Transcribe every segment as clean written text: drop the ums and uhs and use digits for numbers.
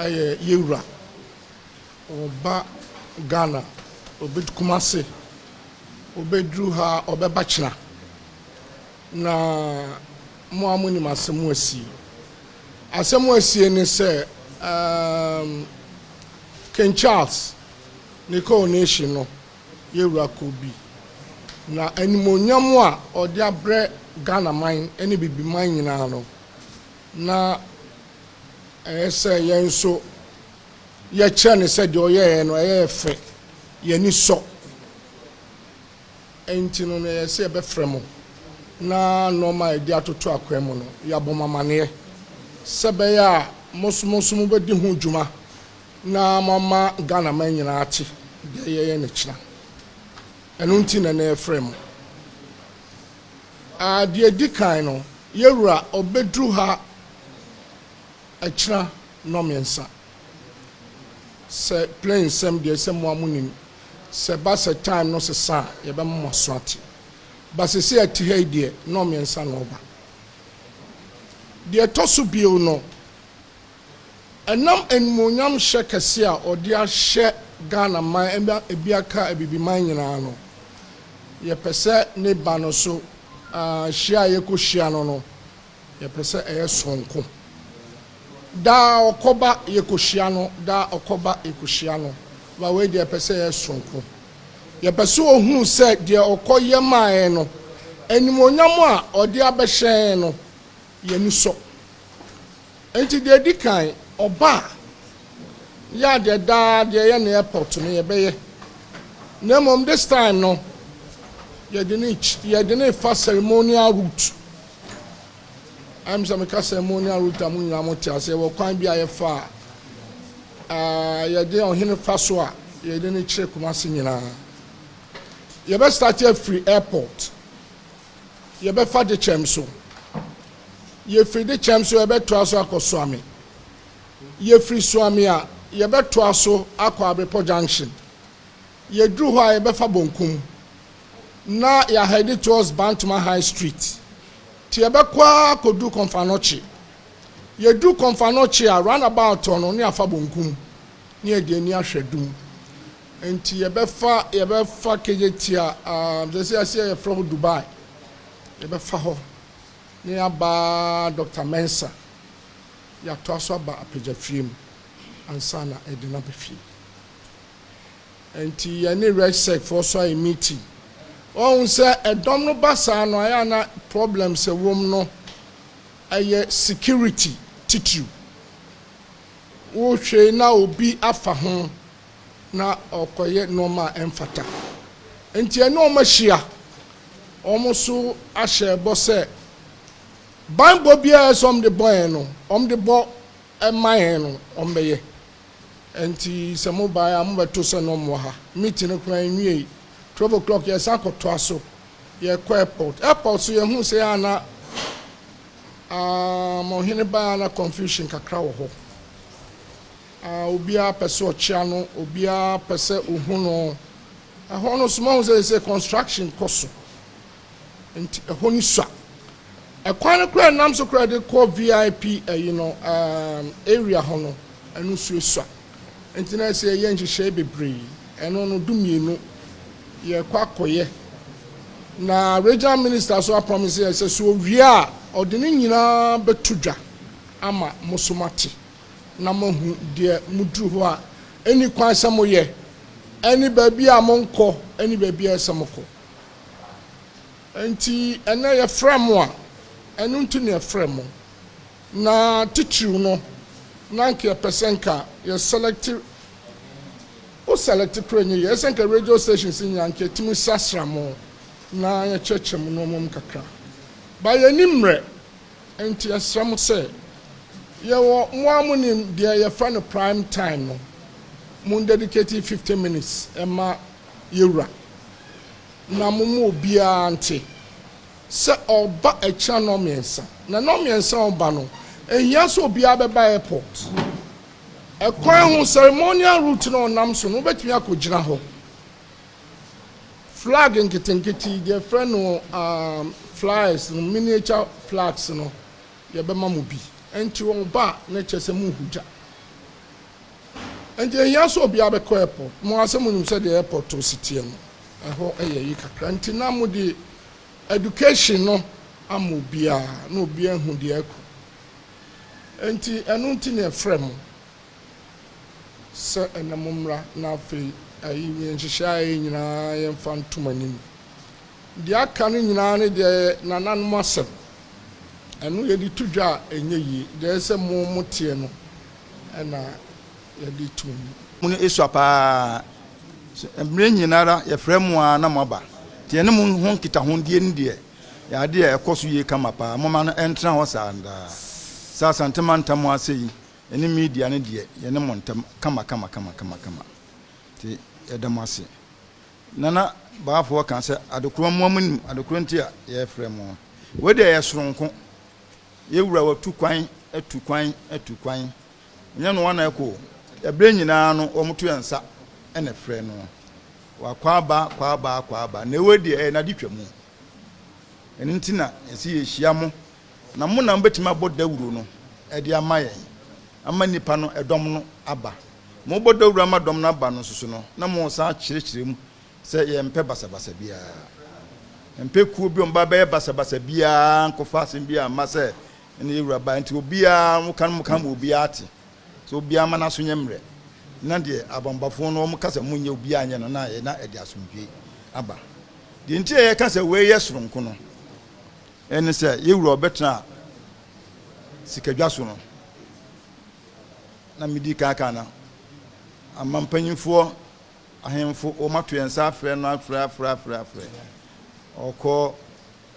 Yewura oba Ghana obi Kumasi obi dru ha obeba china na mo amuni masemu asi ni se King Charles ne coronation no Yewura Kobi na animonyam a ode abre Ghana man ene bibi man nyina no na ese yenso ye che ne se de oye no ye fe ye ni so enti no ne se be fremo na normal ide atoto akwemu no ya bomamane se be ya mosumosum be di ho djuma na mama Ghana man nyina ati de ye ne kira enu nti na na fremo de dikan no Yewura obedru ha akira no mensa se plain sem de se mo amunim se ba se time no se sa ye be mo so ati ba se se ati ha de no mensa no ba de tosu bio no enam enmonyam hye kese a ode a hye Ghana man ebiaka ebibi man nyina no ye pese ne ba no so hia ye ko hia no ye pese sonko da okoba ye ko hia no da okoba ye ko hia no wa we de pese sonko ye pese ohunu se de okoye mae no enimonyam a ode abehye no ye ni so enti de dikan oba ya de da de ye na airport no ye beye na mom this time no ye didn't fast ceremonial route. I'm some ceremonial route amun yamotia say we kwan bia ye fa ye dey on hine faso a ye didn't check Kumasi nyina. Ye be start free airport. Ye be fa de chemso. Ye free de chemso ye be to aso akoso ame. Ye free so ame a ye be to aso akwa Abrepo junction. Ye dru ho a ye be fa bonkum. Na ya headed towards Bantama High Street. Tiebekwa kodu Konfanochi. Ye do Konfanochi a roundabout on ni afa bonkum. Ni e de ni ahwedum. Enti ye be fa KTC they say from Dubai. Ye be fa ho. Ni aba Dr. Mensa. Ya to aso ba apeja fiem ansa na e de na be fie. Enti ye ni resec for so a meeting. On say a domino basa no ayana problems a woman no aye security titu wo hwe na obi afa ho na okoye normal emfata enti ene o mahia omoso ahye bo se banbo bia som de boy no de bo eman no ombeye enti se mobile am beto se no mo ha meeting ko anwie 12 o'clock yes anko to aso ye ko airport so ye hu say ana mo hene ba na confusion kakra wo ho obia pese o chia no obia pese ohu no ho no small say construction cost enti ho ni so kwan kra nam so kra de call VIP area ho no anu so enti na say ye nhihye bebre eno no dumienu ye kwakoye na regional minister so promise say so wia odene nyina betudwa ama musomati na mahu de mudru ho a eni kwan samo ye eni baabi a monko eni baabi a samoko enti ena ye fremo a enu ntu ne fremo na tichu no na nke pesenka ye selective o select krenye yes enka radio stations in yanke timi sasramo na ya chechem no mom kakra ba ye nimre enti asram se ye wo moamunim de ye fa no prime time no mun dedicate 50 minutes ema Yewura na mumu obia ante se oba echa no miensa na no miensa oba no ehia so obia beba airport a kwan ceremonial route no nam so no betumi akogina ho flag nkitenkiti de friend no flyers no miniature flags no ye be mamu bi enti won ba na chese mu huja And the Yaso be a airport. More someone said the airport to city. I hope a year. And Tinamu the education no amubia no bien who the echo. And Anuntin a frame. Sir and a mumra na free. I even shy in a fan to my name. The Akanin the Nanan Massam. And we had to draw a ye. There's a more motiano. And yɛde tum mun eswapa emre nyinara ye fremu na moba tie ne mun ho kita ho die ndie ya de ekoso ye kama pa moma no entra ho sanda sa santemantam asei eni media ne de ye ne montam kama ti edamase nana baafo kan se adokro moamunim adokro ntia ye fremu we de ye soronko ye wura watu kwan atu kwan nya no wana eko ebre nyina no omuto yansa ene frɛ no wa kwaba na wedi na ditwamu eni ntina esi yehia mo na mo na mbetima bodawuro no ede amaye ama nipa no edom no aba mo bodawuro ama dom no aba no soso no na mo sa kyerɛkyerɛ mu sɛ ye mpe basabasa bia mpe kuo bi omba be basabasa bia nkofa asem bia ma sɛ ene yewura ba nti obia mo kan obi ate so obia ma na so nyemre na de abambafo no kasa munye obia anya no na ye na ede asomdwe aba de nti ye kasa we ye soronko no ene se yewura obetra sikadwaso no na midi kaka na amampanyimfo ahemfo o mato yensa afre no afre oko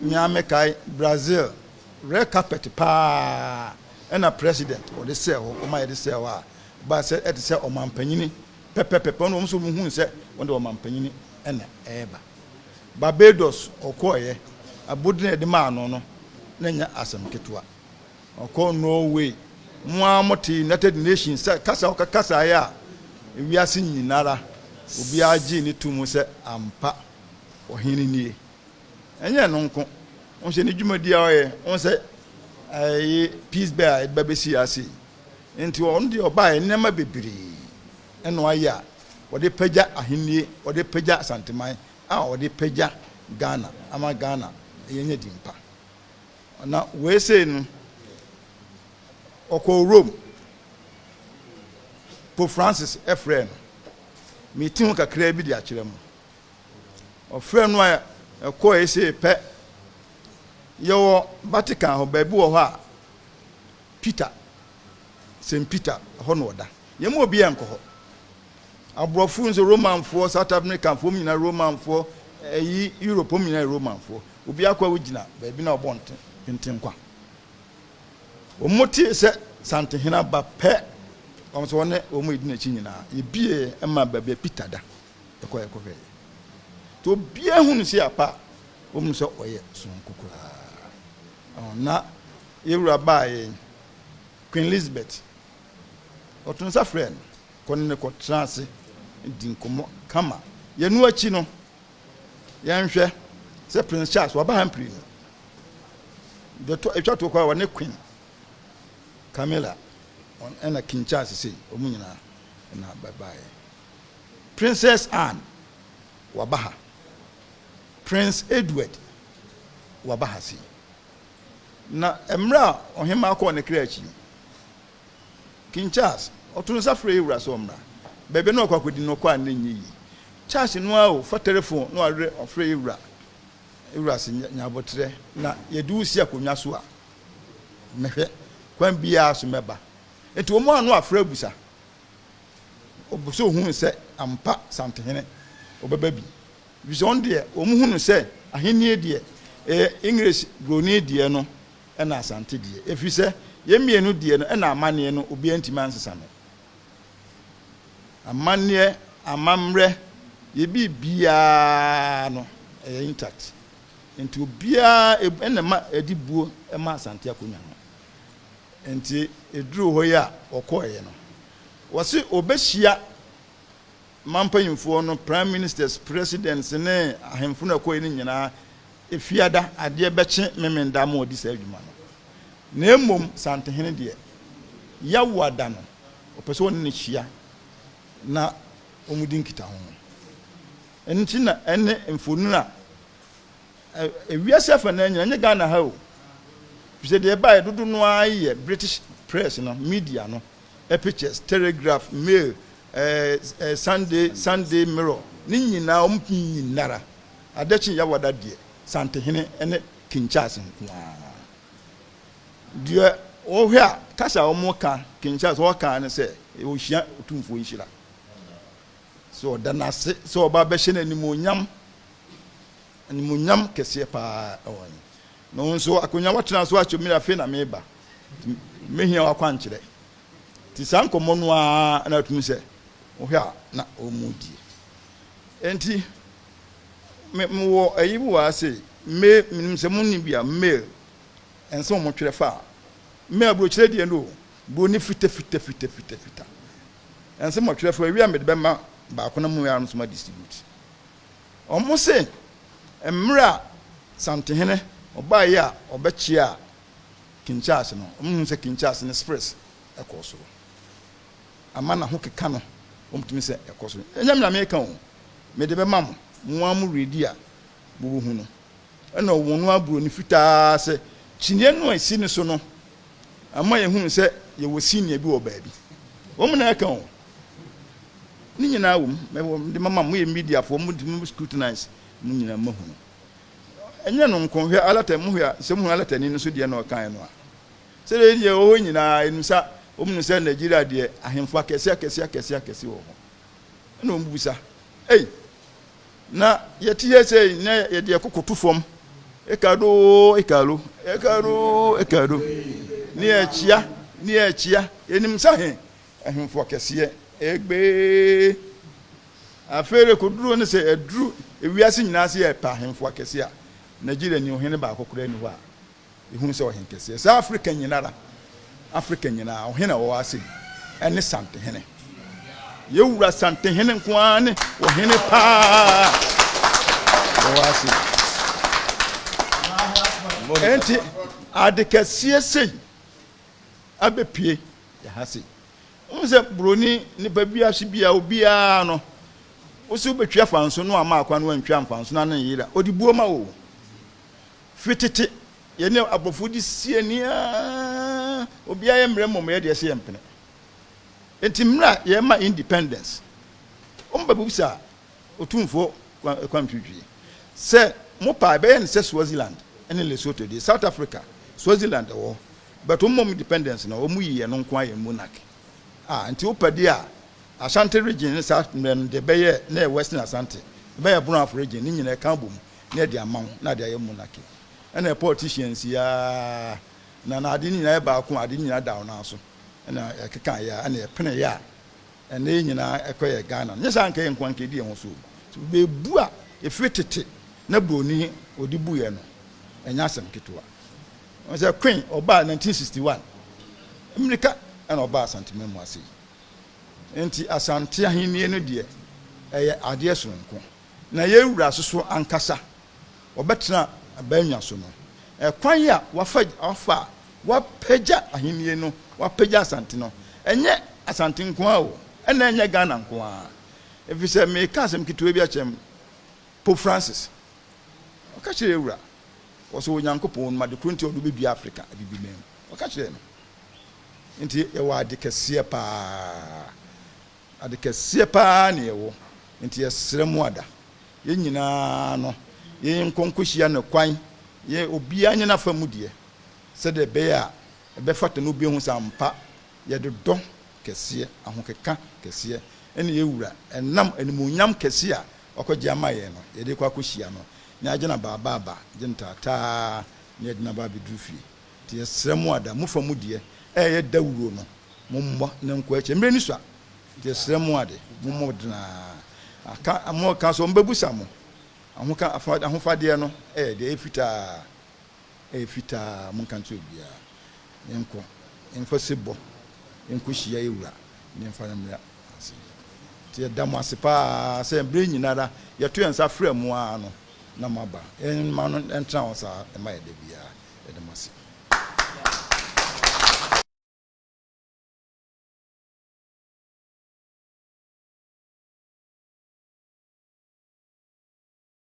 nyame kai Brazil red carpet pa ena president o de se o ma ye de se wa ba se e de se o mampanyini pepepe no so mu hu se wonde o mampanyini ena eba Barbados okoye abudne de ma no na nya asem ketwa oko Norway muamoti United Nations kasa ya wiase nyinara obi agi ni tumu se ampa ohini nie enye no nko on se ni dwumadi a oye on se peace bear babesi ase enti on de oba enema bebiri eno aya wode pagya ahenie wode pagya santeman a wode pagya Ghana ama Ghana yenye dimpa na we say no oko Rome Pope Francis Efren meeting kakra bi di akire mu ofren no a eko ese pe yo Vatican ho ba bi wo ha Peter Saint Peter ho no da ye mo obi enko ho abrofu nso Roman fo South African fo nyina Roman fo Europe nyina Roman fo obi akwa wugina ba bi na obonte ntenkwa omoti se sante hina ba pe omso wone omo edina chi nyina ebie ema ba be Peter da ekwa ekwe to bia hunu si apa omso oye sonkukura na yewura bae Queen Elizabeth otunsa friend konne ko trance dinkomo kama yenu achi no yanhwe se Prince Charles wa ba hampri de to etwa to kwa ne Queen Camilla on ena King Charles say omunyina na bye Princess Anne wa baha Prince Edward wa baha si na emra ohima akọ ne krachi King Charles otunu safre ewura so omra bebe na okwakodi no kwa na nyi Charles no a o fa telephone no are ofre ewura se nyabotre na yedu si akonwa so a mehwe kwan bia so meba enti omo anu afra abusa obuso hu se ampa santehene obeba bi vision de omo hu se ahenie de English broni de no ena asante de efise yemienu de no ena amane no obi antima ansesa no amane amamre ye bibia no intact enti obia ena ma edibuo ema asante akonya no enti eduru ho ya okoye no wose obehia mampanyimfo no prime ministers presidents ne ahemfo na koye ni nyina efiada ade beche memenda ma odi sa adwuma no na emom santehene de ya wada no opeso woni ne hia na omudi nkita ho enti na ene mfonu a ewiase afa na nyina nye Ghana ha o pise de ba dodo no aye British press no media no pictures telegraph mail Sunday Mirror ni nyina nyinara adachi ya wada de santehene ene Kinshasa nko de ohwe a kasa omoka Kinshasa oka ne se ohia Otumfuo nhira so danase so oba be hye na animonyam kese pa awon no nso akonya watena so achomira afi na meba mehia wakwa nkyere ti sankomo no a na atumi se ohwe a na omudi enti wo ayibu wa se me se munni bia mail enso mo twere fa me abro kyere die no bo ni fita enso mo twere fa wi amede be ma ba ko na mu ya no so ma distribute omo se emra santehene oba ya obechia Kinshasa no omo se Kinshasa ne express ekoso amana ho keka no omtumi se ekoso enyamna me kan o me de be mam mo am ready a bo hu no ena wonu aburo ni fitaa se chinie no esi ne so no ama ye hu se ye wosini bi wo baabi omo na kan o ni nyina wo me de mama mo ye media fo mo de scrutinize mo nyina ma hu enye no nkonhwe alata mo hwe se mo alata ni no so de na kan no a se de ye o nyina ensa omnu se Nigeria de ahemfo akese wo ho na ombusa na yetiye se na ye de kokotu fom ekado ni echia enim sahe ahemfo akese egbe afere koduro ne se eduru ewiase nyina se e pa ahemfo akese a Nigeria ni ohene ba akokora ni ho a ehunu se ohene kese South Africa nyina ohene wo ase ene santehene yewura santehene nkoane ohene pa wo ase enti adekasie sei abepie ya hase unse broni ni babia hibia obia no osu betwa fanso no ama akwa no antwa fanso na yira odibuo ma wo fitete ye ne abofudi sienia obia ye mremo ye de se yempene enti mra ye ma independence ombabusa Otumfuo kwa mtwitwi se mo pa be ne se Swaziland ene Lesotho de South Africa Swaziland wo but mom independence na omu yiye no nko aye monarchy enti opadi a Ashanti region South de beye na Western Ashanti beye Brown region ni nyina kan bom na de amam na de aye monarchy ene politicians ya na ade nyina e ba ko ade nyina da na so na ekeka ya na epene ya ene nyina ekoye Ghana nyesa anka ye nkwanke di ho so be bu a efetete na broni odibu ye no enya asem ketewa onse Queen oba 1961 America and oba Asante memu ase enti Asante ahenie no de eye ade sonko na ye wura soso ankasa obetena abanya so no kwan ya wafa wapeja ahenie no wapeja Asante no enye Asante nko a o ena enye Ghana nko a efise me ka asem ketewa bi achem Pope Francis oka kire wura woso onyankopon ma de kronti odo be dua Africa bibi mem oka kire no nti e wa de kese pa ne yewo nti yesremu ada ye nyina no ye nkonkohia ne kwan ye obia nyina famudie se de be a be fata no bi hu sampa ye de do kese ahokeka kese ene ye wura enam animonyam kese a okoje amaye no ye de kwa kohia no na agena baba jentata ne de na ba bidufi ti yesremu ada mufamudie ye dawuro no mommo ne nko ache mre ni so ti yesremu ade mommo dina aka amo ka so mbebusa mo ahoka ahofade no de efita mon kan to bia enko enfosebo enko hia ewura ne mfa na mra ti damo asepa se mbre nyinara ye to ensa frɛ mo a no na maba en ma no entra o sa e ma ye de bia e de mase